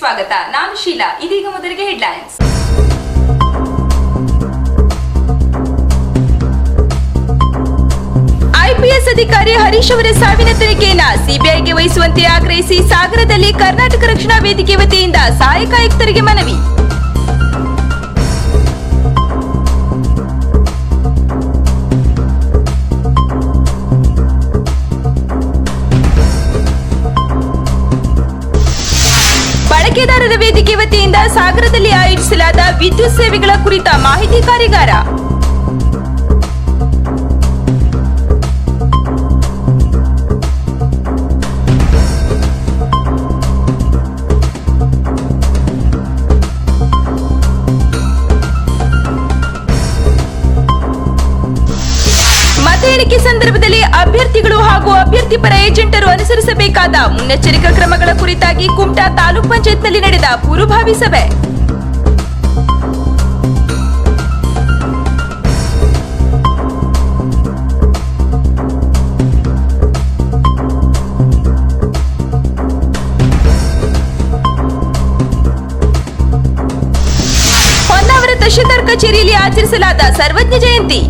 ಸ್ವಾಗತ. ನಾನು ಶೀಲಾ. ಇದೀಗ ಮೊದಲಿಗೆ ಹೆಡ್ಲೈನ್ಸ್. ಐಪಿಎಸ್ ಅಧಿಕಾರಿ ಹರೀಶ್ ಅವರ ಸಾವಿನ ತನಿಖೆಯನ್ನು ಸಿಬಿಐಗೆ ವಹಿಸುವಂತೆ ಆಗ್ರಹಿಸಿ ಸಾಗರದಲ್ಲಿ ಕರ್ನಾಟಕ ರಕ್ಷಣಾ ವೇದಿಕೆ ವತಿಯಿಂದ ಸಹಾಯಕ ಆಯುಕ್ತರಿಗೆ ಮನವಿ. ಬಳಕೆದಾರರ ವೇದಿಕೆ ವತಿಯಿಂದ ಸಾಗರದಲ್ಲಿ ಆಯೋಜಿಸಲಾದ ವಿದ್ಯುತ್ ಸೇವೆಗಳ ಕುರಿತ ಮಾಹಿತಿ ಕಾರ್ಯಾಗಾರ. ಮತ ಎಣಿಕೆ ಸಂದರ್ಭದಲ್ಲಿ ಅಭ್ಯರ್ಥಿಗಳು ಹಾಗೂ ಅಭ್ಯರ್ಥಿ ಪರ ಏಜೆಂಟರು ಅನುಸರಿಸಬೇಕಾದ ಮುನ್ನೆಚ್ಚರಿಕಾ ಕ್ರಮಗಳ ಕುರಿತಾಗಿ ಕುಮಟಾ ತಾಲೂಕ್ ಪಂಚಾಯತ್ನಲ್ಲಿ ನಡೆದ ಪೂರ್ವಭಾವಿ ಸಭೆ. ಹೊನ್ನಾವರ ತಹಶೀಲ್ದಾರ್ ಕಚೇರಿಯಲ್ಲಿ ಆಚರಿಸಲಾದ ಸರ್ವಜ್ಞ ಜಯಂತಿ.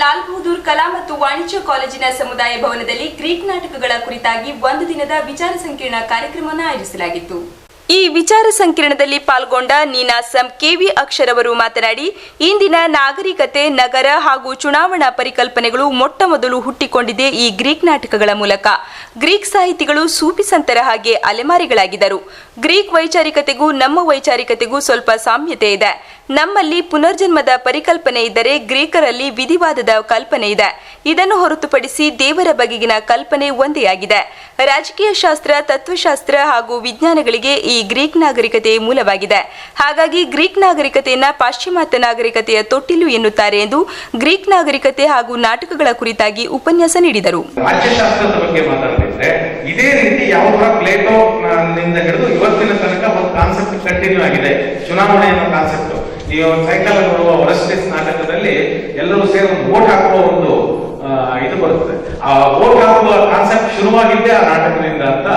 ಲಾಲ್ ಬಹದ್ದೂರ್ ಕಲಾ ಮತ್ತು ವಾಣಿಜ್ಯ ಕಾಲೇಜಿನ ಸಮುದಾಯ ಭವನದಲ್ಲಿ ಗ್ರೀಕ್ ನಾಟಕಗಳ ಕುರಿತಾಗಿ ಒಂದು ದಿನದ ವಿಚಾರ ಸಂಕಿರಣ ಕಾರ್ಯಕ್ರಮವನ್ನು ಆಯೋಜಿಸಲಾಗಿತ್ತು. ಈ ವಿಚಾರ ಸಂಕಿರಣದಲ್ಲಿ ಪಾಲ್ಗೊಂಡ ನೀನಾಸಂ ಕೆವಿ ಅಕ್ಷರ್ ಅವರು ಮಾತನಾಡಿ, ಇಂದಿನ ನಾಗರಿಕತೆ, ನಗರ ಹಾಗೂ ಚುನಾವಣಾ ಪರಿಕಲ್ಪನೆಗಳು ಮೊಟ್ಟ ಮೊದಲು ಹುಟ್ಟಿಕೊಂಡಿದೆ ಈ ಗ್ರೀಕ್ ನಾಟಕಗಳ ಮೂಲಕ. ಗ್ರೀಕ್ ಸಾಹಿತಿಗಳು ಸೂಫಿ ಸಂತರ ಹಾಗೆ ಅಲೆಮಾರಿಗಳಾಗಿದ್ದರು. ಗ್ರೀಕ್ ವೈಚಾರಿಕತೆಗೂ ನಮ್ಮ ವೈಚಾರಿಕತೆಗೂ ಸ್ವಲ್ಪ ಸಾಮ್ಯತೆ ಇದೆ. ನಮ್ಮಲ್ಲಿ ಪುನರ್ಜನ್ಮದ ಪರಿಕಲ್ಪನೆ ಇದ್ದರೆ ಗ್ರೀಕರಲ್ಲಿ ವಿಧಿವಾದದ ಕಲ್ಪನೆ ಇದೆ. ಇದನ್ನು ಹೊರತುಪಡಿಸಿ ದೇವರ ಬಗೆಗಿನ ಕಲ್ಪನೆ ಒಂದೇ ಆಗಿದೆ. ರಾಜಕೀಯ ಶಾಸ್ತ್ರ, ತತ್ವಶಾಸ್ತ್ರ ಹಾಗೂ ವಿಜ್ಞಾನಗಳಿಗೆ ಈ ಗ್ರೀಕ್ ನಾಗರಿಕತೆ ಮೂಲವಾಗಿದೆ. ಹಾಗಾಗಿ ಗ್ರೀಕ್ ನಾಗರಿಕತೆಯನ್ನ ಪಾಶ್ಚಿಮಾತ್ಯ ನಾಗರಿಕತೆಯ ತೊಟ್ಟಿಲು ಎನ್ನುತ್ತಾರೆ ಎಂದು ಗ್ರೀಕ್ ನಾಗರಿಕತೆ ಹಾಗೂ ನಾಟಕಗಳ ಕುರಿತಾಗಿ ಉಪನ್ಯಾಸ ನೀಡಿದರು. ರಾಜ್ಯಶಾಸ್ತ್ರದ ಬಗ್ಗೆ ಮಾತಾಡಿದ್ರೆ ಇದೇ ರೀತಿ ಯಾವ ಪ್ಲೇಟೋ ನಿಂದ ಹಿಡಿದು ಇವತ್ತಿನ ತನಕ ಒಂದು ಕಾನ್ಸೆಪ್ಟ್ ಕಂಟಿನ್ಯೂ ಆಗಿದೆ. ಚುನಾವಣೆ ಅನ್ನೋ ಕಾನ್ಸೆಪ್ಟ್ ಈ ಸೈಕಲ್ ನೋಡುವ ಹೊರಸ್ಟೇಸ್ ನಾಟಕದಲ್ಲಿ ಎಲ್ಲರೂ ಸೇರಿ ಒಂದು ವೋಟ್ ಹಾಕುವ ಒಂದು ಇದು ಬರುತ್ತದೆ. ಆ ವೋಟ್ ಹಾಕುವ ಕಾನ್ಸೆಪ್ಟ್ ಶುರುವಾಗಿದ್ದೇ ಆ ನಾಟಕದಿಂದ ಅಂತ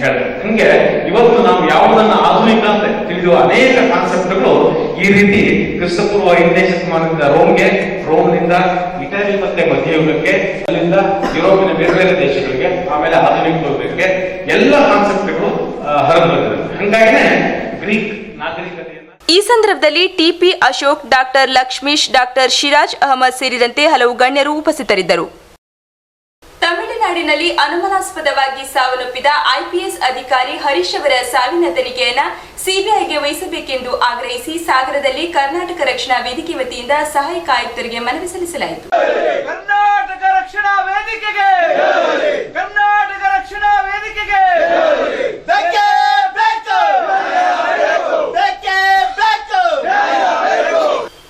ಹೇಳಿದೆ. ಹಂಗೆ ಇವತ್ತು ನಾವು ಯಾವುದನ್ನ ಆಧುನಿಕ ಅಂತ ತಿಳಿಯುವ ಅನೇಕ ಕಾನ್ಸೆಪ್ಟ್ಗಳು ಈ ರೀತಿ ಕ್ರಿಸ್ತಪೂರ್ವ 5ನೇ ಶತಮಾನದಿಂದ ರೋಮ್ನಿಂದ ಇಟಲಿ ಮತ್ತೆ ಮಧ್ಯಯುಗಕ್ಕೆ, ಅಲ್ಲಿಂದ ಯುರೋಪಿನ ಬೇರೆ ಬೇರೆ ದೇಶಗಳಿಗೆ, ಆಮೇಲೆ ಆಧುನಿಕ ಯುಗಕ್ಕೆ ಎಲ್ಲ ಕಾನ್ಸೆಪ್ಟ್ಗಳು ಹರಿದು ಬಂದಿದೆ. ಹಂಗಾಗಿನೇ ಗ್ರೀಕ್ ನಾಗರಿಕತೆಯನ್ನ ಈ ಸಂದರ್ಭದಲ್ಲಿ T P Ashok, doctor Lakshmish, doctor Shiraj Ahmad ಸೇರಿದಂತೆ ಹಲವು ಗಣ್ಯರು ಉಪಸ್ಥಿತರಿದ್ದರು. ತಮಿಳುನಾಡಿನಲ್ಲಿ ಅನುಮಾನಾಸ್ಪದವಾಗಿ ಸಾವನ್ನಪ್ಪಿದ ಐಪಿಎಸ್ ಅಧಿಕಾರಿ ಹರೀಶ್ ಅವರ ಸಾವಿನ ತನಿಖೆಯನ್ನು ಸಿಬಿಐಗೆ ವಹಿಸಬೇಕೆಂದು ಆಗ್ರಹಿಸಿ ಸಾಗರದಲ್ಲಿ ಕರ್ನಾಟಕ ರಕ್ಷಣಾ ವೇದಿಕೆ ವತಿಯಿಂದ ಸಹಾಯಕ ಆಯುಕ್ತರಿಗೆ ಮನವಿ ಸಲ್ಲಿಸಲಾಯಿತು. ಕರ್ನಾಟಕ ರಕ್ಷಣಾ ವೇದಿಕೆಗೆ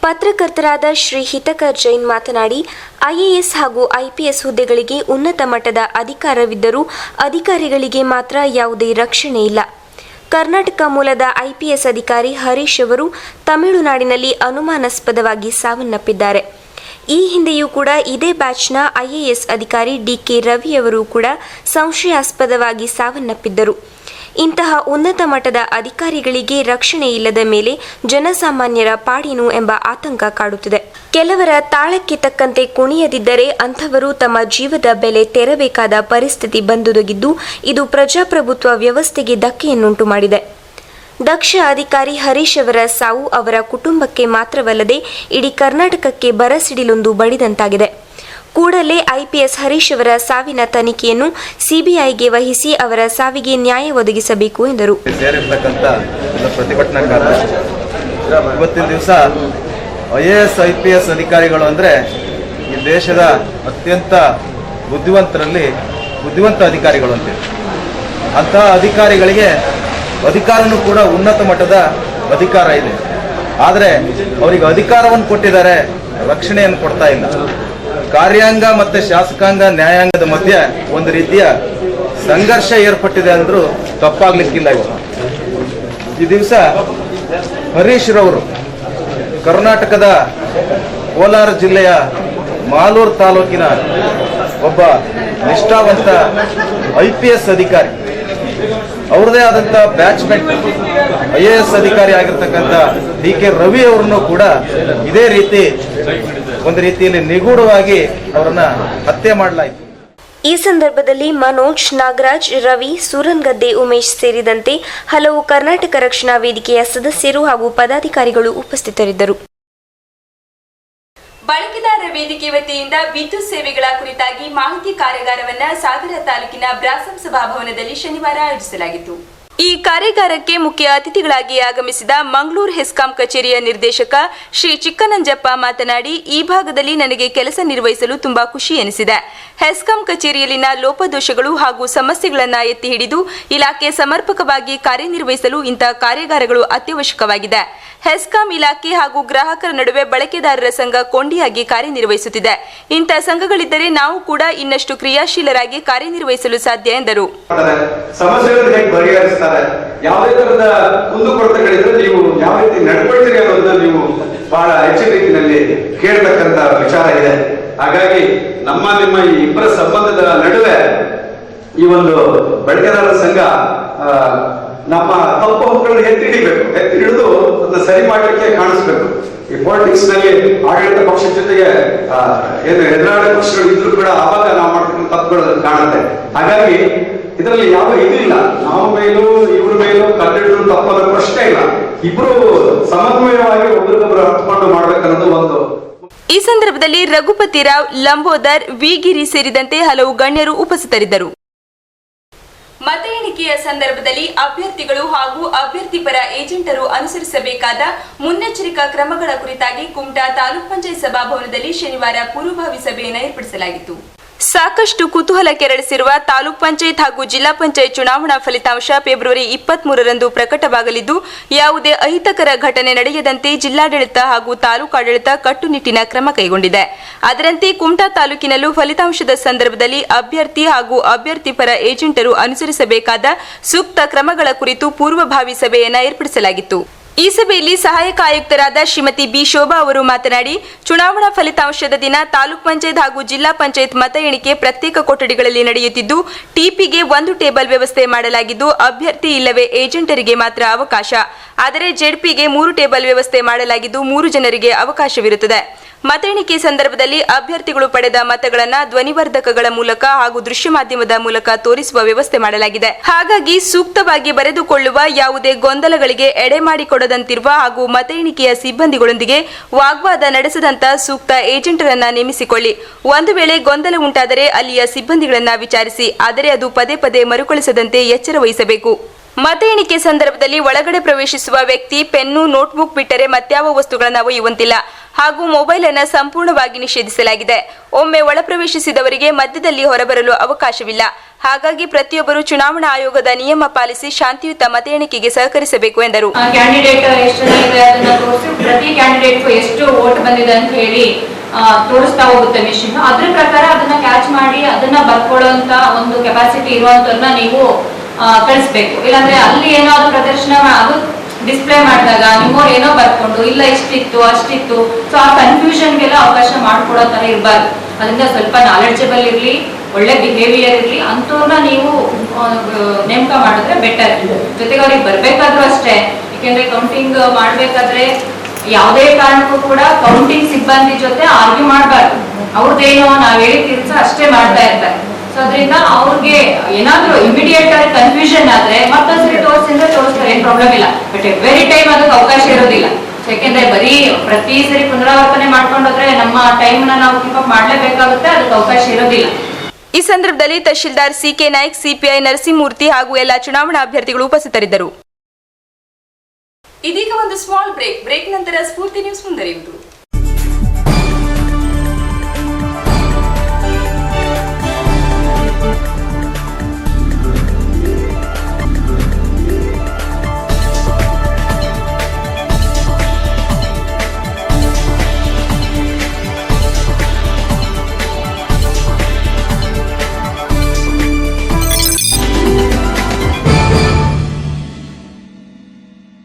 ಪತ್ರಕರ್ತರಾದ ಶ್ರೀ ಹಿತಕರ್ ಜೈನ್ ಮಾತನಾಡಿ, ಐಎಎಸ್ ಹಾಗೂ ಐಪಿಎಸ್ ಹುದ್ದೆಗಳಿಗೆ ಉನ್ನತ ಮಟ್ಟದ ಅಧಿಕಾರವಿದ್ದರೂ ಅಧಿಕಾರಿಗಳಿಗೆ ಮಾತ್ರ ಯಾವುದೇ ರಕ್ಷಣೆ ಇಲ್ಲ. ಕರ್ನಾಟಕ ಮೂಲದ ಐಪಿಎಸ್ ಅಧಿಕಾರಿ ಹರೀಶ್ ಅವರು ತಮಿಳುನಾಡಿನಲ್ಲಿ ಅನುಮಾನಾಸ್ಪದವಾಗಿ ಸಾವನ್ನಪ್ಪಿದ್ದಾರೆ. ಈ ಹಿಂದೆಯೂ ಕೂಡ ಇದೇ ಬ್ಯಾಚ್ನ ಐಎಎಸ್ ಅಧಿಕಾರಿ ಡಿಕೆ ರವಿ ಅವರು ಕೂಡ ಸಂಶಯಾಸ್ಪದವಾಗಿ ಸಾವನ್ನಪ್ಪಿದ್ದರು. ಇಂತಹ ಉನ್ನತ ಮಟ್ಟದ ಅಧಿಕಾರಿಗಳಿಗೆ ರಕ್ಷಣೆ ಇಲ್ಲದ ಮೇಲೆ ಜನಸಾಮಾನ್ಯರ ಪಾಡೇನು ಎಂಬ ಆತಂಕ ಕಾಡುತ್ತಿದೆ. ಕೆಲವರ ತಾಳಕ್ಕೆ ತಕ್ಕಂತೆ ಕುಣಿಯದಿದ್ದರೆ ಅಂಥವರು ತಮ್ಮ ಜೀವದ ಬೆಲೆ ತೆರಬೇಕಾದ ಪರಿಸ್ಥಿತಿ ಬಂದೊದಗಿದ್ದು, ಇದು ಪ್ರಜಾಪ್ರಭುತ್ವ ವ್ಯವಸ್ಥೆಗೆ ಧಕ್ಕೆಯನ್ನುಂಟು ಮಾಡಿದೆ. ದಕ್ಷ ಅಧಿಕಾರಿ ಹರೀಶ್ ಅವರ ಸಾವು ಅವರ ಕುಟುಂಬಕ್ಕೆ ಮಾತ್ರವಲ್ಲದೆ ಇಡೀ ಕರ್ನಾಟಕಕ್ಕೆ ಬರಸಿಡಿಲೊಂದು ಬಡಿದಂತಾಗಿದೆ. ಕೂಡಲೇ ಐಪಿಎಸ್ ಹರೀಶ್ ಅವರ ಸಾವಿನ ತನಿಖೆಯನ್ನು ಸಿಬಿಐಗೆ ವಹಿಸಿ ಅವರ ಸಾವಿಗೆ ನ್ಯಾಯ ಒದಗಿಸಬೇಕು ಎಂದರು. ಇವತ್ತಿನ ದಿವಸ ಐಎಎಸ್ ಐಪಿಎಸ್ ಅಧಿಕಾರಿಗಳು ಅಂದರೆ ಈ ದೇಶದ ಅತ್ಯಂತ ಬುದ್ಧಿವಂತ ಅಧಿಕಾರಿಗಳು ಅಂತೇಳಿ. ಅಂತಹ ಅಧಿಕಾರಿಗಳಿಗೆ ಅಧಿಕಾರನೂ ಕೂಡ ಉನ್ನತ ಮಟ್ಟದ ಅಧಿಕಾರ ಇದೆ. ಆದರೆ ಅವರಿಗೆ ಅಧಿಕಾರವನ್ನು ಕೊಟ್ಟಿದ್ದಾರೆ, ರಕ್ಷಣೆಯನ್ನು ಕೊಡ್ತಾ ಇಲ್ಲ. ಕಾರ್ಯಾಂಗ ಮತ್ತು ಶಾಸಕಾಂಗ ನ್ಯಾಯಾಂಗದ ಮಧ್ಯೆ ಒಂದು ರೀತಿಯ ಸಂಘರ್ಷ ಏರ್ಪಟ್ಟಿದೆ ಅಂದರೂ ತಪ್ಪಾಗ್ಲಿಕ್ಕಿಲ್ಲ. ಈ ದಿವಸ ಹರೀಶ್ ರವರು ಕರ್ನಾಟಕದ ಕೋಲಾರ ಜಿಲ್ಲೆಯ ಮಾಲೂರು ತಾಲೂಕಿನ ಒಬ್ಬ ನಿಷ್ಠಾವಂತ IPS ಅಧಿಕಾರಿ, ಅವ್ರದೇ ಆದಂಥ ಬ್ಯಾಚ್ಮೆಂಟ್ IAS ಅಧಿಕಾರಿ ಆಗಿರ್ತಕ್ಕಂಥ DK ರವಿ ಅವರನ್ನು ಕೂಡ ಇದೇ ರೀತಿ ಒಂದು ರೀತಿಯಲ್ಲಿ ನಿಗೂಢವಾಗಿ ಅವರನ್ನ ಹತ್ಯೆ ಮಾಡಲಾಯಿತು. ಈ ಸಂದರ್ಭದಲ್ಲಿ ಮನೋಜ್, ನಾಗರಾಜ್, ರವಿ, ಸೂರನ್ಗದ್ದೆ ಉಮೇಶ್ ಸೇರಿದಂತೆ ಹಲವು ಕರ್ನಾಟಕ ರಕ್ಷಣಾ ವೇದಿಕೆಯ ಸದಸ್ಯರು ಹಾಗೂ ಪದಾಧಿಕಾರಿಗಳು ಉಪಸ್ಥಿತರಿದ್ದರು. ಬಳಕೆದಾರರ ವೇದಿಕೆ ವತಿಯಿಂದ ವಿದ್ಯುತ್ ಸೇವೆಗಳ ಕುರಿತಾಗಿ ಮಾಹಿತಿ ಕಾರ್ಯಾಗಾರವನ್ನು ಸಾಗರ ತಾಲೂಕಿನ ಬ್ರಾಸಂ ಸಭಾಭವನದಲ್ಲಿ ಶನಿವಾರ ಆಯೋಜಿಸಲಾಗಿತ್ತು. ಈ ಕಾರ್ಯಾಗಾರಕ್ಕೆ ಮುಖ್ಯ ಅತಿಥಿಗಳಾಗಿ ಆಗಮಿಸಿದ ಮಂಗಳೂರು ಹೆಸ್ಕಾಂ ಕಚೇರಿಯ ನಿರ್ದೇಶಕ ಶ್ರೀ ಚಿಕ್ಕನಂಜಪ್ಪ ಮಾತನಾಡಿ, ಈ ಭಾಗದಲ್ಲಿ ನನಗೆ ಕೆಲಸ ನಿರ್ವಹಿಸಲು ತುಂಬಾ ಖುಷಿ ಎನಿಸಿದೆ. ಹೆಸ್ಕಾಂ ಕಚೇರಿಯಲ್ಲಿನ ಲೋಪದೋಷಗಳು ಹಾಗೂ ಸಮಸ್ಯೆಗಳನ್ನು ಎತ್ತಿ ಹಿಡಿದು ಇಲಾಖೆ ಸಮರ್ಪಕವಾಗಿ ಕಾರ್ಯನಿರ್ವಹಿಸಲು ಇಂತಹ ಕಾರ್ಯಾಗಾರಗಳು ಅತ್ಯವಶ್ಯಕವಾಗಿದೆ. ಹೆಸ್ಕಾಂ ಇಲಾಖೆ ಹಾಗೂ ಗ್ರಾಹಕರ ನಡುವೆ ಬಳಕೆದಾರರ ಸಂಘ ಕೊಂಡಿಯಾಗಿ ಕಾರ್ಯನಿರ್ವಹಿಸುತ್ತಿದೆ. ಇಂತಹ ಸಂಘಗಳಿದ್ದರೆ ನಾವು ಕೂಡ ಇನ್ನಷ್ಟು ಕ್ರಿಯಾಶೀಲರಾಗಿ ಕಾರ್ಯನಿರ್ವಹಿಸಲು ಸಾಧ್ಯ ಎಂದರು. ಸಮಸ್ಯೆಗಳನ್ನು ಹೇಗೆ ಬಗೆಹರಿಸ್ತಾರೆ, ಯಾವುದೇ ತರದ ಕುಂದುಕೊರತೆಗಳಿದ್ರೆ ನೀವು ಯಾವ ರೀತಿ ನಡ್ಕೊಳ್ತೀರಿ ಅನ್ನೋದನ್ನ ನೀವು ಬಹಳ ಹೆಚ್ಚಿನ ರೀತಿಯಲ್ಲಿ ಕೇಳತಕ್ಕಂತ ವಿಚಾರ ಇದೆ. ಹಾಗಾಗಿ ನಮ್ಮ ನಿಮ್ಮ ಈ ಇಬ್ಬರ ಸಂಬಂಧದ ನಡುವೆ ಈ ಒಂದು ಬಳಕೆದಾರರ ಸಂಘ ನಮ್ಮ ತಪ್ಪು ಹಕ್ಕುಗಳನ್ನು ಎತ್ತಿ ಹಿಡಿದು ಅದನ್ನ ಸರಿ ಮಾಡಲಿಕ್ಕೆ ಕಾಣಿಸ್ಬೇಕು. ಈ ಪಾಲಿಟಿಕ್ಸ್ ನಲ್ಲಿ ಆಡಳಿತ ಪಕ್ಷದ ಜೊತೆಗೆ ಏನು ಎದುರಾಳಿ ಪಕ್ಷಗಳು ಇದ್ರು ಕೂಡ ಆವಾಗ ನಾವು ಮಾಡ್ತಕ್ಕಂಥ ತಪ್ಪುಗಳು ಕಾಣುತ್ತೆ. ಹಾಗಾಗಿ ಇದರಲ್ಲಿ ಯಾವ ಇದು ಇಲ್ಲ, ನಾವು ಮೇಲೂ ಇವ್ರ ಮೇಲೂ ಕನ್ನಡಿಗರು ತಪ್ಪದ ಪ್ರಶ್ನೆ ಇಲ್ಲ. ಇಬ್ರು ಸಮನ್ವಯವಾಗಿ ಒಬ್ಬರಿಗೊಬ್ಬರು ಅರ್ಥಕೊಂಡು ಮಾಡ್ಬೇಕನ್ನೋದು ಒಂದು. ಈ ಸಂದರ್ಭದಲ್ಲಿ ರಘುಪತಿ ರಾವ್, ಲಂಬೋದರ್, ವಿಗಿರಿ ಸೇರಿದಂತೆ ಹಲವು ಗಣ್ಯರು ಉಪಸ್ಥಿತರಿದ್ದರು. ಮತ ಎಣಿಕೆಯ ಸಂದರ್ಭದಲ್ಲಿ ಅಭ್ಯರ್ಥಿಗಳು ಹಾಗೂ ಅಭ್ಯರ್ಥಿ ಪರ ಏಜೆಂಟರು ಅನುಸರಿಸಬೇಕಾದ ಮುನ್ನೆಚ್ಚರಿಕಾ ಕ್ರಮಗಳ ಕುರಿತಾಗಿ ಕುಮಟಾ ತಾಲೂಕ್ ಪಂಚಾಯತ್ ಸಭಾಭವನದಲ್ಲಿ ಶನಿವಾರ ಪೂರ್ವಭಾವಿ ಸಭೆಯನ್ನು ಏರ್ಪಡಿಸಲಾಗಿತ್ತು. ಸಾಕಷ್ಟು ಕುತೂಹಲ ಕೆರಳಿಸಿರುವ ತಾಲೂಕ್ ಪಂಚಾಯತ್ ಹಾಗೂ ಜಿಲ್ಲಾ ಪಂಚಾಯತ್ ಚುನಾವಣಾ ಫಲಿತಾಂಶ ಫೆಬ್ರವರಿ 23ರಂದು ಪ್ರಕಟವಾಗಲಿದ್ದು, ಯಾವುದೇ ಅಹಿತಕರ ಘಟನೆ ನಡೆಯದಂತೆ ಜಿಲ್ಲಾಡಳಿತ ಹಾಗೂ ತಾಲೂಕಾಡಳಿತ ಕಟ್ಟುನಿಟ್ಟಿನ ಕ್ರಮ ಕೈಗೊಂಡಿದೆ. ಅದರಂತೆ ಕುಮಟಾ ತಾಲೂಕಿನಲ್ಲೂ ಫಲಿತಾಂಶದ ಸಂದರ್ಭದಲ್ಲಿ ಅಭ್ಯರ್ಥಿ ಹಾಗೂ ಅಭ್ಯರ್ಥಿ ಪರ ಏಜೆಂಟರು ಅನುಸರಿಸಬೇಕಾದ ಸೂಕ್ತ ಕ್ರಮಗಳ ಕುರಿತು ಪೂರ್ವಭಾವಿ ಸಭೆಯನ್ನು ಏರ್ಪಡಿಸಲಾಗಿತ್ತು. ಈ ಸಭೆಯಲ್ಲಿ ಸಹಾಯಕ ಆಯುಕ್ತರಾದ ಶ್ರೀಮತಿ ಬಿ ಶೋಭಾ ಅವರು ಮಾತನಾಡಿ, ಚುನಾವಣಾ ಫಲಿತಾಂಶದ ದಿನ ತಾಲೂಕ್ ಪಂಚಾಯತ್ ಹಾಗೂ ಜಿಲ್ಲಾ ಪಂಚಾಯತ್ ಮತ ಎಣಿಕೆ ಪ್ರತ್ಯೇಕ ಕೊಠಡಿಗಳಲ್ಲಿ ನಡೆಯುತ್ತಿದ್ದು, ಟಿಪಿಗೆ 1 ಟೇಬಲ್ ವ್ಯವಸ್ಥೆ ಮಾಡಲಾಗಿದ್ದು, ಅಭ್ಯರ್ಥಿ ಇಲ್ಲವೇ ಏಜೆಂಟರಿಗೆ ಮಾತ್ರ ಅವಕಾಶ. ಆದರೆ ಜೆಡ್ಪಿಗೆ 3 ಟೇಬಲ್ ವ್ಯವಸ್ಥೆ ಮಾಡಲಾಗಿದ್ದು 3 ಜನರಿಗೆ ಅವಕಾಶವಿರುತ್ತದೆ. ಮತ ಎಣಿಕೆ ಸಂದರ್ಭದಲ್ಲಿ ಅಭ್ಯರ್ಥಿಗಳು ಪಡೆದ ಮತಗಳನ್ನು ಧ್ವನಿವರ್ಧಕಗಳ ಮೂಲಕ ಹಾಗೂ ದೃಶ್ಯ ಮಾಧ್ಯಮದ ಮೂಲಕ ತೋರಿಸುವ ವ್ಯವಸ್ಥೆ ಮಾಡಲಾಗಿದೆ. ಹಾಗಾಗಿ ಸೂಕ್ತವಾಗಿ ಬರೆದುಕೊಳ್ಳುವ, ಯಾವುದೇ ಗೊಂದಲಗಳಿಗೆ ಎಡೆ ಮಾಡಿಕೊಡದಂತಿರುವ ಹಾಗೂ ಮತ ಎಣಿಕೆಯ ಸಿಬ್ಬಂದಿಗಳೊಂದಿಗೆ ವಾಗ್ವಾದ ನಡೆಸದಂತ ಸೂಕ್ತ ಏಜೆಂಟರನ್ನ ನೇಮಿಸಿಕೊಳ್ಳಿ. ಒಂದು ವೇಳೆ ಗೊಂದಲ ಉಂಟಾದರೆ ಅಲ್ಲಿಯ ಸಿಬ್ಬಂದಿಗಳನ್ನ ವಿಚಾರಿಸಿ, ಆದರೆ ಅದು ಪದೇ ಪದೇ ಮರುಕಳಿಸದಂತೆ ಎಚ್ಚರ ವಹಿಸಬೇಕು. ಮತ ಎಣಿಕೆ ಸಂದರ್ಭದಲ್ಲಿ ಒಳಗಡೆ ಪ್ರವೇಶಿಸುವ ವ್ಯಕ್ತಿ ಪೆನ್ನು, ನೋಟ್ಬುಕ್ ಬಿಟ್ಟರೆ ಮತ್ಯಾವ ವಸ್ತುಗಳನ್ನು ಒಯ್ಯುವಂತಿಲ್ಲ ಹಾಗೂ ಮೊಬೈಲ್ ಅನ್ನು ಸಂಪೂರ್ಣವಾಗಿ ನಿಷೇಧಿಸಲಾಗಿದೆ. ಒಮ್ಮೆ ಒಳ ಪ್ರವೇಶಿಸಿದವರಿಗೆ ಮಧ್ಯದಲ್ಲಿ ಹೊರಬರಲು ಅವಕಾಶವಿಲ್ಲ. ಹಾಗಾಗಿ ಪ್ರತಿಯೊಬ್ಬರು ಚುನಾವಣಾ ಆಯೋಗದ ನಿಯಮ ಪಾಲಿಸಿ ಶಾಂತಿಯುತ ಮತ ಎಣಿಕೆಗೆ ಸಹಕರಿಸಬೇಕು ಎಂದರು. ಕ್ಯಾಂಡಿಡೇಟ್ ಎಷ್ಟು ಇದೆ ಅದನ್ನ ತೋರಿಸಿ ಪ್ರತಿ ಕ್ಯಾಂಡಿಡೇಟ್ ಎಷ್ಟು ವೋಟ್ ಬಂದಿದೆ ಅಂತ ಹೇಳಿ ತೋರಿಸ್ತಾ ಹೋಗುತ್ತೆ ಮೆಷಿನ್. ಅದ್ರ ಪ್ರಕಾರ ಅದನ್ನ ಕ್ಯಾಚ್ ಮಾಡಿ ಅದನ್ನ ಬರ್ಕೊಳ್ಳುವಂತ ಒಂದು ಕೆಪಾಸಿಟಿ ಇರುವಂತನ್ನ ನೀವು ಕಳಿಸ್ಬೇಕು. ಇಲ್ಲಾಂದ್ರೆ ಅಲ್ಲಿ ಏನಾದ್ರು ಪ್ರದರ್ಶನ ಅದು ಡಿಸ್ಪ್ಲೇ ಮಾಡಿದಾಗ ನಿಮ್ಮವ್ರು ಏನೋ ಬರ್ಕೊಂಡು ಇಲ್ಲ ಇಷ್ಟಿತ್ತು ಅಷ್ಟಿತ್ತು, ಸೊ ಆ ಕನ್ಫ್ಯೂಷನ್ಗೆಲ್ಲ ಅವಕಾಶ ಮಾಡ್ಕೊಡೋ ತರ ಇರಬಾರ್ದು. ಅದರಿಂದ ಸ್ವಲ್ಪ ನಾಲೆಡ್ಜಬಲ್ ಇರ್ಲಿ, ಒಳ್ಳೆ ಬಿಹೇವಿಯರ್ ಇರ್ಲಿ, ಅಂತವ್ರನ್ನ ನೀವು ನೇಮಕ ಮಾಡಿದ್ರೆ ಬೆಟರ್. ಜೊತೆಗೆ ಅವ್ರಿಗೆ ಬರ್ಬೇಕಾದ್ರೂ ಅಷ್ಟೇ, ಯಾಕೆಂದ್ರೆ ಕೌಂಟಿಂಗ್ ಮಾಡ್ಬೇಕಾದ್ರೆ ಯಾವುದೇ ಕಾರಣಕ್ಕೂ ಕೂಡ ಕೌಂಟಿಂಗ್ ಸಿಬ್ಬಂದಿ ಜೊತೆ ಆರ್ಗ್ಯೂ ಮಾಡಬಾರ್ದು. ಅವ್ರದ್ದೇನೋ ನಾವ್ ಹೇಳಿದ ಕೆಲಸ ಅಷ್ಟೇ ಮಾಡ್ತಾ ಇರ್ತಾರೆ. ಸೊ ಅದರಿಂದ ಅವ್ರಿಗೆ ಏನಾದ್ರು ಇಮಿಡಿಯೇಟ್ ಆಗಿ ಕನ್ಫ್ಯೂಷನ್ ಆದ್ರೆ ಮತ್ತೊಂದ್ಸರಿ ತೋರಿಸಿದ್ರೆ ತೋರಿಸ್ತಾರೆ, ಏನ್ ಪ್ರಾಬ್ಲಮ್ ಇಲ್ಲ. ಬಟ್ ಎವ್ರಿ ಟೈಮ್ ಅದಕ್ಕೆ ಅವಕಾಶ ಇರೋದಿಲ್ಲ. ಯಾಕೆಂದ್ರೆ ಬರೀ ಪ್ರತಿ ಸರಿ ಪುನರಾವರ್ತನೆ ಮಾಡ್ಕೊಂಡೋದ್ರೆ ನಮ್ಮ ಟೈಮ್ ನಾವು ಕೀಪ್ ಅಪ್ ಮಾಡ್ಲೇಬೇಕಾಗುತ್ತೆ, ಅದಕ್ಕೆ ಅವಕಾಶ ಇರೋದಿಲ್ಲ. ಈ ಸಂದರ್ಭದಲ್ಲಿ ತಹಶೀಲ್ದಾರ್ ಸಿಕೆ ನಾಯ್ಕ್, ಸಿಪಿಐ ನರಸಿಂಹಮೂರ್ತಿ ಹಾಗೂ ಎಲ್ಲ ಚುನಾವಣಾ ಅಭ್ಯರ್ಥಿಗಳು ಉಪಸ್ಥಿತರಿದ್ದರು. ಇದೀಗ ಒಂದು ಸ್ಮಾಲ್ ಬ್ರೇಕ್ ನಂತರ ಸ್ಫೂರ್ತಿ ನ್ಯೂಸ್ ಮುಂದುವರಿಯುವುದು.